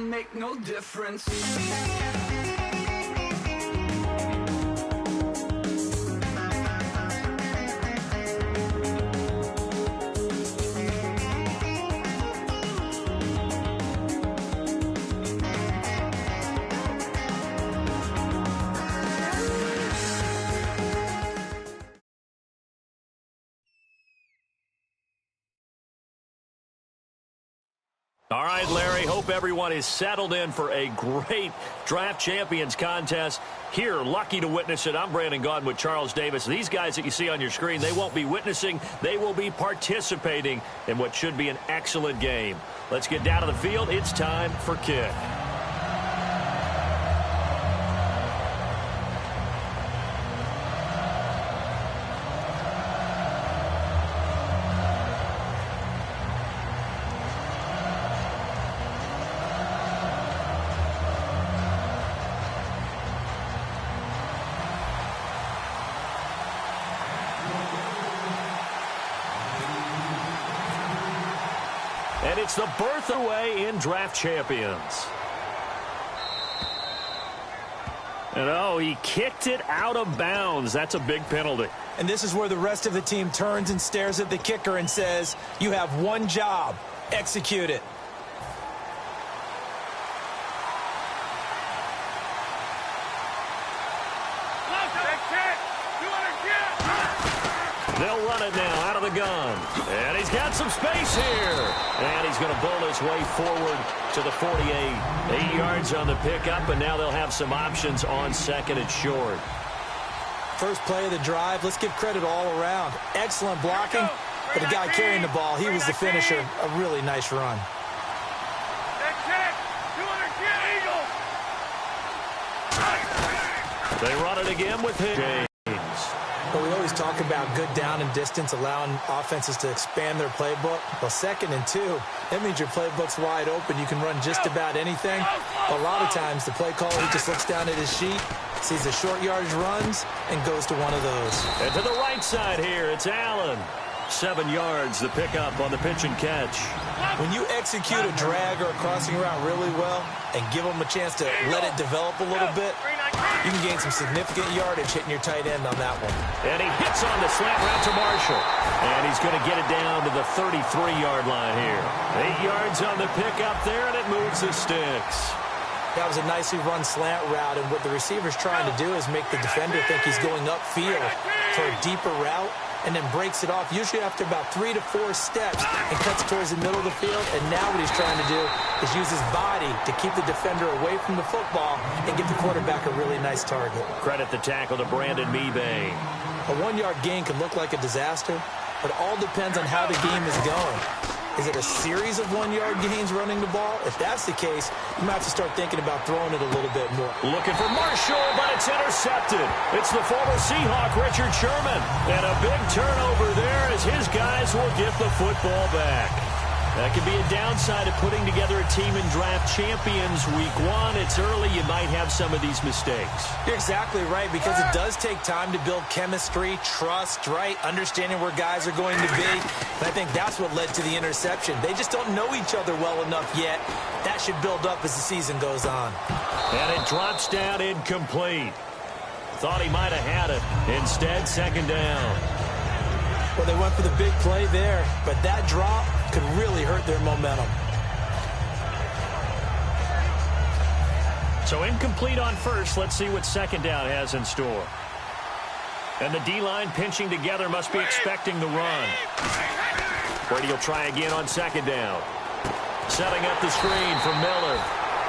don't make no difference. All right, Larry, hope everyone is settled in for a great Draft Champions contest. Here, lucky to witness it, I'm Brandon Gaudin with Charles Davis. These guys that you see on your screen, they won't be witnessing, they will be participating in what should be an excellent game. Let's get down to the field. It's time for kick. And it's the birth away in Draft Champions. And oh, he kicked it out of bounds. That's a big penalty. And this is where the rest of the team turns and stares at the kicker and says, you have one job, execute it. They'll run it now out of the gun. And he's got some space here. And he's going to bowl his way forward to the 48. 8 yards on the pickup, and now they'll have some options on second and short. First play of the drive, let's give credit all around. Excellent blocking, but the guy carrying the ball, he was the finisher. A really nice run. They run it again with him. But we always talk about good down and distance, allowing offenses to expand their playbook. Well, 2nd and 2, that means your playbook's wide open. You can run just about anything. But a lot of times, the play caller, he just looks down at his sheet, sees the short yardage runs, and goes to one of those. And to the right side here, it's Allen. 7 yards, the pickup on the pitch and catch. When you execute a drag or a crossing route really well and give them a chance to let it develop a little bit, you can gain some significant yardage hitting your tight end on that one. And he hits on the slant route to Marshall. And he's going to get it down to the 33-yard line here. 8 yards on the pickup there, and it moves the sticks. That was a nicely run slant route, and what the receiver's trying to do is make the defender think he's going upfield for a deeper route, and then breaks it off, usually after about 3 to 4 steps, and cuts towards the middle of the field. And now what he's trying to do is use his body to keep the defender away from the football and give the quarterback a really nice target. Credit the tackle to Brandon Mebane. A 1-yard gain can look like a disaster, but it all depends on how the game is going. Is it a series of 1-yard gains running the ball? If that's the case, you might have to start thinking about throwing it a little bit more. Looking for Marshall, but it's intercepted. It's the former Seahawk, Richard Sherman. And a big turnover there as his guys will get the football back. That could be a downside of putting together a team in Draft Champions Week 1. It's early. You might have some of these mistakes. You're exactly right, because it does take time to build chemistry, trust, right? Understanding where guys are going to be. And I think that's what led to the interception. They just don't know each other well enough yet. That should build up as the season goes on. And it drops down incomplete. Thought he might have had it. Instead, 2nd down. Well, they went for the big play there, but that drop could really hurt their momentum. So incomplete on first. Let's see what 2nd down has in store. And the D-line pinching together, must be expecting the run. Brady will try again on 2nd down. Setting up the screen for Miller.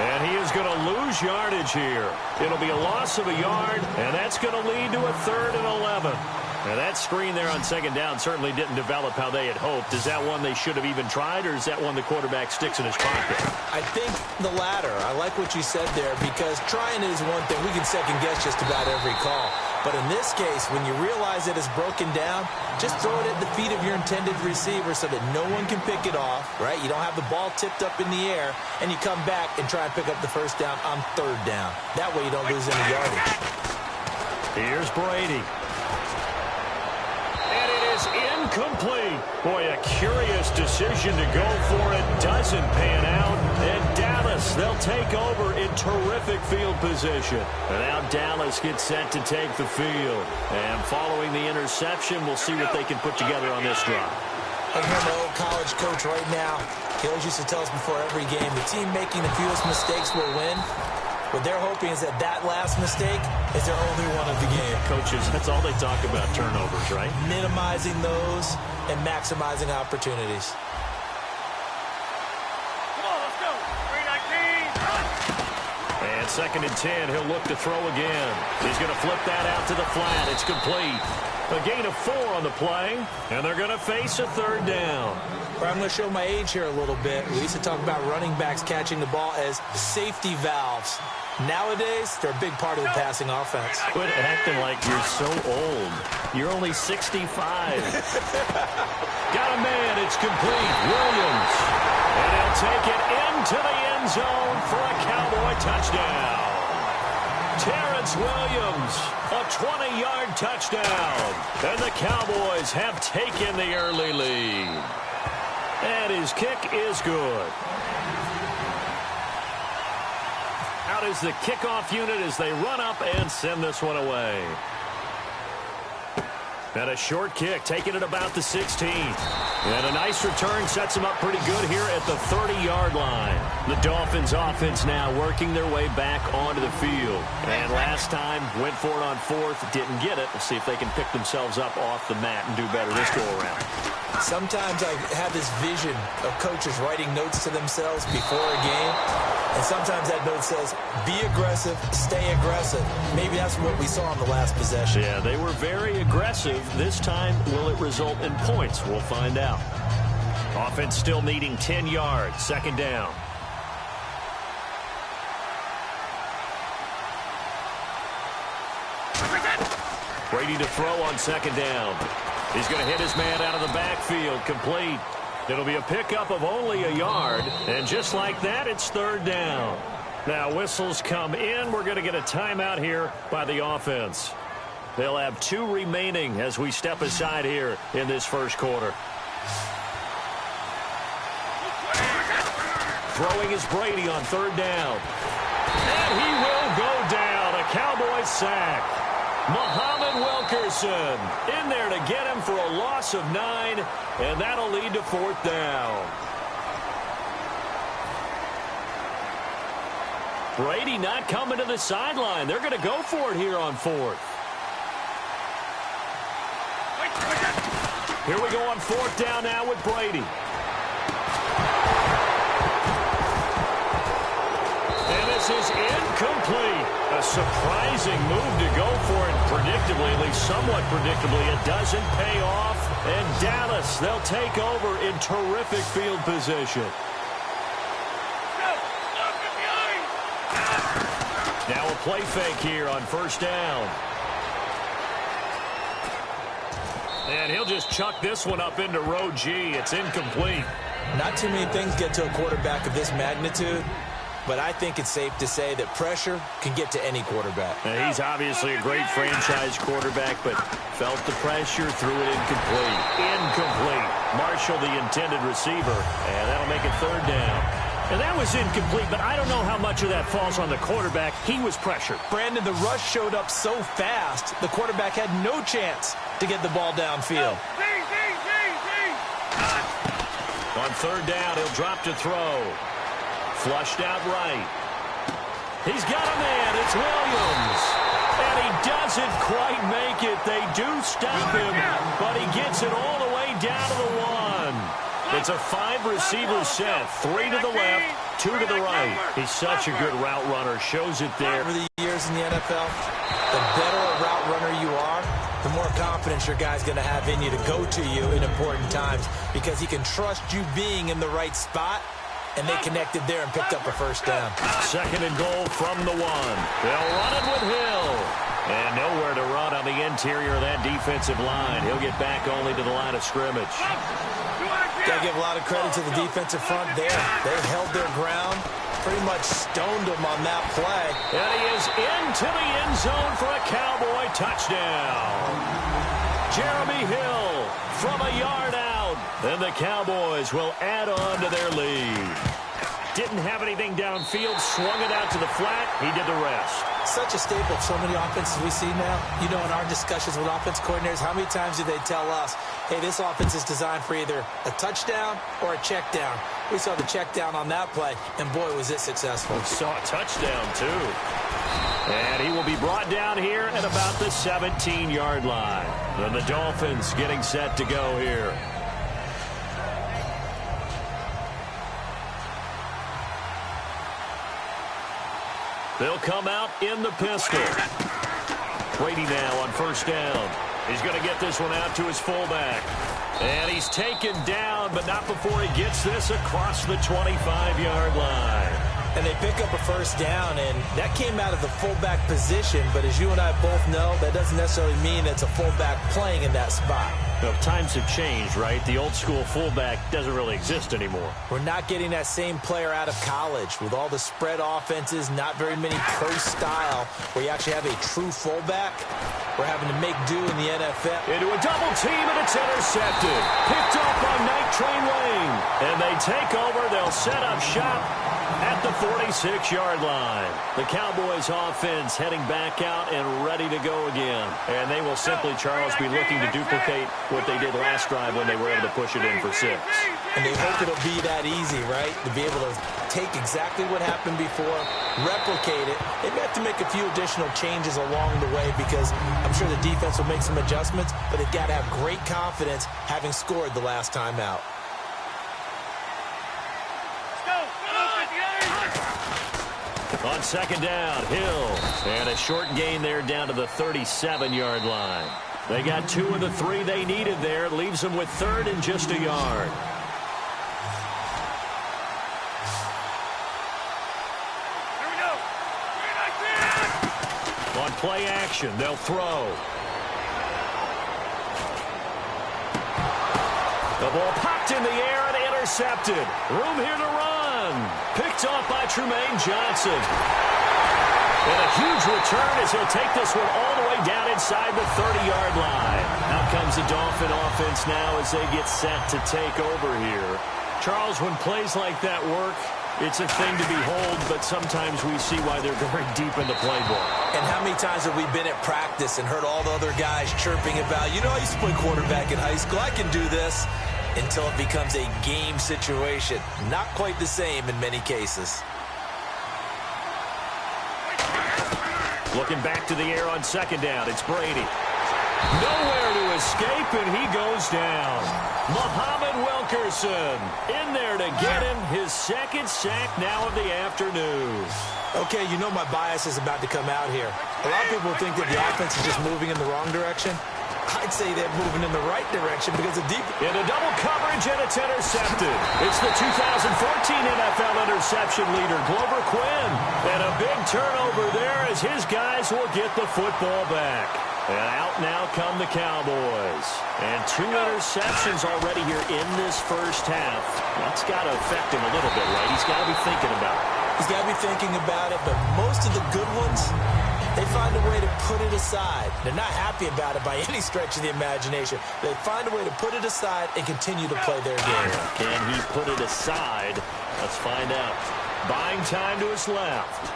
And he is going to lose yardage here. It'll be a loss of a yard, and that's going to lead to a 3rd and 11. Now, that screen there on 2nd down certainly didn't develop how they had hoped. Is that one they should have even tried, or is that one the quarterback sticks in his pocket? I think the latter. I like what you said there, because trying is one thing. We can second-guess just about every call. But in this case, when you realize it is broken down, just throw it at the feet of your intended receiver so that no one can pick it off, right? You don't have the ball tipped up in the air, and you come back and try and pick up the 1st down on 3rd down. That way you don't lose any yardage. Here's Brady. And it is incomplete. Boy, a curious decision to go for it. Doesn't pan out. And Dallas, they'll take over in terrific field position. And now Dallas gets set to take the field. And following the interception, we'll see what they can put together on this drive. I hear my old college coach right now. He always used to tell us before every game, the team making the fewest mistakes will win. What they're hoping is that last mistake is their only one of the game. Coaches, that's all they talk about, turnovers, right? Minimizing those and maximizing opportunities. Come on, let's go. 319. And 2nd and 10, he'll look to throw again. He's going to flip that out to the flat. It's complete. A gain of 4 on the play, and they're going to face a 3rd down. I'm going to show my age here a little bit. We used to talk about running backs catching the ball as safety valves. Nowadays, they're a big part of the passing offense. Quit acting like you're so old. You're only 65. Got a man. It's complete. Williams. And he'll take it into the end zone for a Cowboy touchdown. Terrence Williams, a 20-yard touchdown. And the Cowboys have taken the early lead. And his kick is good. Out is the kickoff unit as they run up and send this one away. And a short kick, taking it about the 16. And a nice return sets them up pretty good here at the 30-yard line. The Dolphins offense now working their way back onto the field. And last time, went for it on 4th, didn't get it. We'll see if they can pick themselves up off the mat and do better this go-around. Sometimes I have this vision of coaches writing notes to themselves before a game. And sometimes that note says, be aggressive, stay aggressive. Maybe that's what we saw on the last possession. Yeah, they were very aggressive. This time, will it result in points? We'll find out. Offense still needing 10 yards. 2nd down. Brady to throw on 2nd down. He's going to hit his man out of the backfield. Complete. It'll be a pickup of only a yard. And just like that, it's 3rd down. Now, whistles come in. We're going to get a timeout here by the offense. They'll have 2 remaining as we step aside here in this first quarter. Throwing is Brady on 3rd down. And he will go down. A Cowboys sack. Muhammad Wilkerson in there to get him for a loss of 9, and that'll lead to 4th down. Brady not coming to the sideline. They're going to go for it here on 4th. Here we go on 4th down now with Brady. And this is incomplete. A surprising move to go for it predictably, at least somewhat predictably. It doesn't pay off. And Dallas, they'll take over in terrific field position. Now a play fake here on 1st down. And he'll just chuck this one up into row G. It's incomplete. Not too many things get to a quarterback of this magnitude, but I think it's safe to say that pressure can get to any quarterback. And he's obviously a great franchise quarterback, but felt the pressure, threw it incomplete. Incomplete. Marshall, the intended receiver, and that'll make it 3rd down. And that was incomplete, but I don't know how much of that falls on the quarterback. He was pressured. Brandon, the rush showed up so fast, the quarterback had no chance to get the ball downfield. On 3rd down, he'll drop to throw. Flushed out right. He's got a man. It's Williams. And he doesn't quite make it. They do stop him, but he gets it all the way down to the 1. It's a 5-receiver set. 3 to the left, 2 to the right. He's such a good route runner. Shows it there. Over the years in the NFL, the better a route runner you are, the more confidence your guy's going to have in you to go to you in important times because he can trust you being in the right spot. And they connected there and picked up a 1st down. 2nd and goal from the 1. They'll run it with Hill. And nowhere to run on the interior of that defensive line. He'll get back only to the line of scrimmage. Got to give a lot of credit to the defensive front there. They held their ground, pretty much stoned him on that play. And he is into the end zone for a Cowboy touchdown. Jeremy Hill from a yard out. And the Cowboys will add on to their lead. Didn't have anything downfield, swung it out to the flat. He did the rest. Such a staple of so many offenses we see now. You know, in our discussions with offense coordinators, how many times do they tell us, hey, this offense is designed for either a touchdown or a check down. We saw the check down on that play, and boy, was it successful. We saw a touchdown, too. And he will be brought down here at about the 17-yard line. And the Dolphins getting set to go here. They'll come out in the pistol. Brady now on first down. He's going to get this one out to his fullback. And he's taken down, but not before he gets this across the 25-yard line. And they pick up a first down, and that came out of the fullback position. But as you and I both know, that doesn't necessarily mean it's a fullback playing in that spot. Well, times have changed, right? The old school fullback doesn't really exist anymore. We're not getting that same player out of college with all the spread offenses, not very many pro style, where you actually have a true fullback. We're having to make do in the NFL. Into a double team, and it's intercepted. Picked off by Night Train Lane. And they take over. They'll set up shop at the 46-yard line. The Cowboys offense heading back out and ready to go again. And they will simply, Charles, be looking to duplicate what they did last drive when they were able to push it in for 6. And they hope it'll be that easy, right? To be able to take exactly what happened before, replicate it. They may have to make a few additional changes along the way because I'm sure the defense will make some adjustments, but they've got to have great confidence having scored the last time out. On second down, Hill. And a short gain there down to the 37-yard line. They got 2 of the 3 they needed there. Leaves them with third and just a yard. Here we go. On play action, they'll throw. The ball popped in the air and intercepted. Room here to run. Picked off by Trumaine Johnson. And a huge return as he'll take this one all the way down inside the 30-yard line. Out comes the Dolphin offense now as they get set to take over here. Charles, when plays like that work, it's a thing to behold, but sometimes we see why they're very deep in the playbook. And how many times have we been at practice and heard all the other guys chirping about, you know, I used to play quarterback in high school, I can do this, until it becomes a game situation. Not quite the same in many cases. Looking back to the air on second down, it's Brady. Nowhere to escape, and he goes down. Muhammad Wilkerson in there to get him his second sack now of the afternoon. Okay, you know my bias is about to come out here. A lot of people think that the offense is just moving in the wrong direction. I'd say they're moving in the right direction because the deep... In a double coverage, and it's intercepted. It's the 2014 NFL interception leader, Glover Quinn. And a big turnover there as his guys will get the football back. And out now come the Cowboys. And 2 interceptions already here in this first half. That's got to affect him a little bit, right? He's got to be thinking about it. He's got to be thinking about it, but most of the good ones, they find a way to put it aside. They're not happy about it by any stretch of the imagination. They find a way to put it aside and continue to play their game. Can he put it aside? Let's find out. Buying time to his left.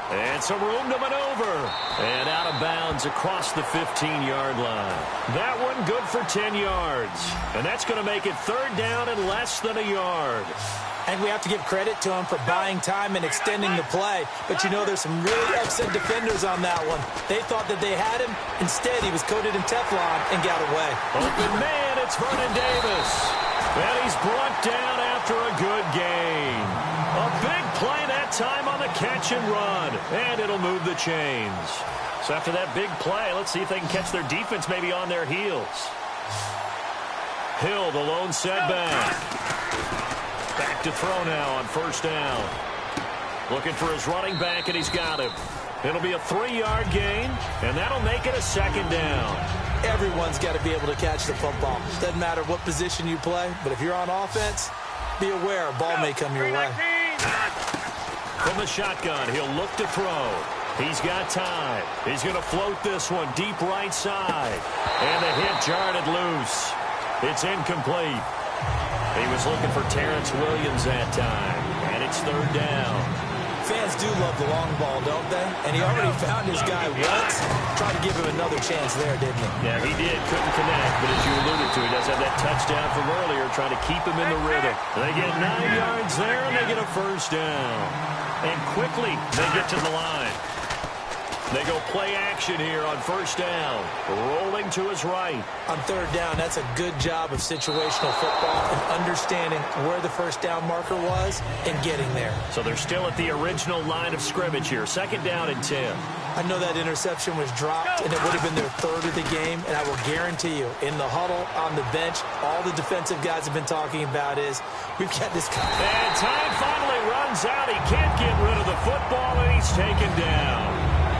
And some room to maneuver. And out of bounds across the 15-yard line. That one good for 10 yards. And that's going to make it third down and less than a yard. And we have to give credit to him for buying time and extending the play. But you know, there's some really upset defenders on that one. They thought that they had him. Instead, he was coated in Teflon and got away. Open man, it's Vernon Davis. And he's brought down after a good gain. A big play that time on the catch and run. And it'll move the chains. So after that big play, let's see if they can catch their defense maybe on their heels. Hill, the lone setback. Back to throw now on first down. Looking for his running back, and he's got him. It'll be a 3-yard gain, and that'll make it a second down. Everyone's got to be able to catch the football. Doesn't matter what position you play, but if you're on offense, be aware a ball may come your way. From the shotgun, he'll look to throw. He's got time. He's going to float this one deep right side. And the hit jarred it loose. It's incomplete. He was looking for Terrence Williams that time, and it's third down. Fans do love the long ball, don't they? And he already found his guy once. Tried to give him another chance there, didn't he? Yeah, he did. Couldn't connect, but as you alluded to, he does have that touchdown from earlier, trying to keep him in the rhythm. They get 9 yards there, and they get a first down. And quickly, they get to the line. They go play action here on first down. Rolling to his right. On third down, that's a good job of situational football and understanding where the first down marker was and getting there. So they're still at the original line of scrimmage here. Second down and 10. I know that interception was dropped, and it would have been their third of the game, and I will guarantee you, in the huddle, on the bench, all the defensive guys have been talking about is, we've got this guy. And time finally runs out. He can't get rid of the football, and he's taken down.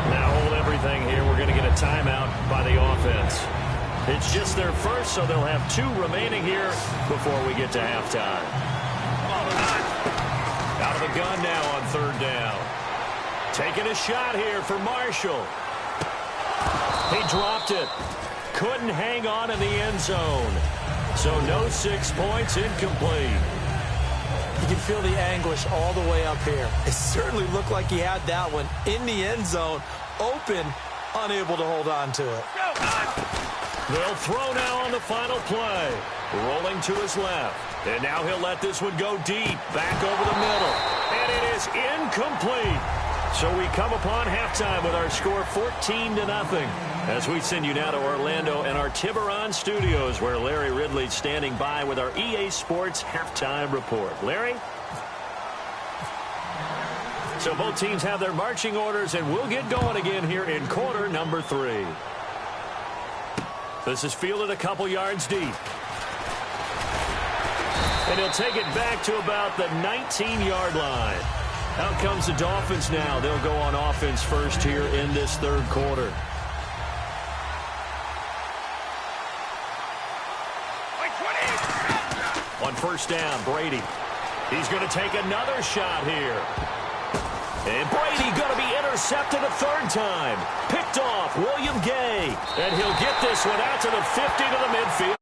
Now hold everything here. We're going to get a timeout by the offense. It's just their first, so they'll have 2 remaining here before we get to halftime. Out of the gun now on third down. Taking a shot here for Marshall. He dropped it. Couldn't hang on in the end zone. So no 6 points, incomplete. You can feel the anguish all the way up here. It certainly looked like he had that one in the end zone, open, unable to hold on to it. They'll throw now on the final play. Rolling to his left. And now he'll let this one go deep, back over the middle. And it is incomplete. So we come upon halftime with our score 14-0. As we send you now to Orlando and our Tiburon studios, where Larry Ridley's standing by with our EA Sports halftime report. Larry? So both teams have their marching orders, and we'll get going again here in quarter number 3. This is fielded a couple yards deep. And he'll take it back to about the 19-yard line. Out comes the Dolphins now. They'll go on offense first here in this third quarter. On first down, Brady. He's going to take another shot here. And Brady going to be intercepted a third time. Picked off William Gay. And he'll get this one out to the 50 to the midfield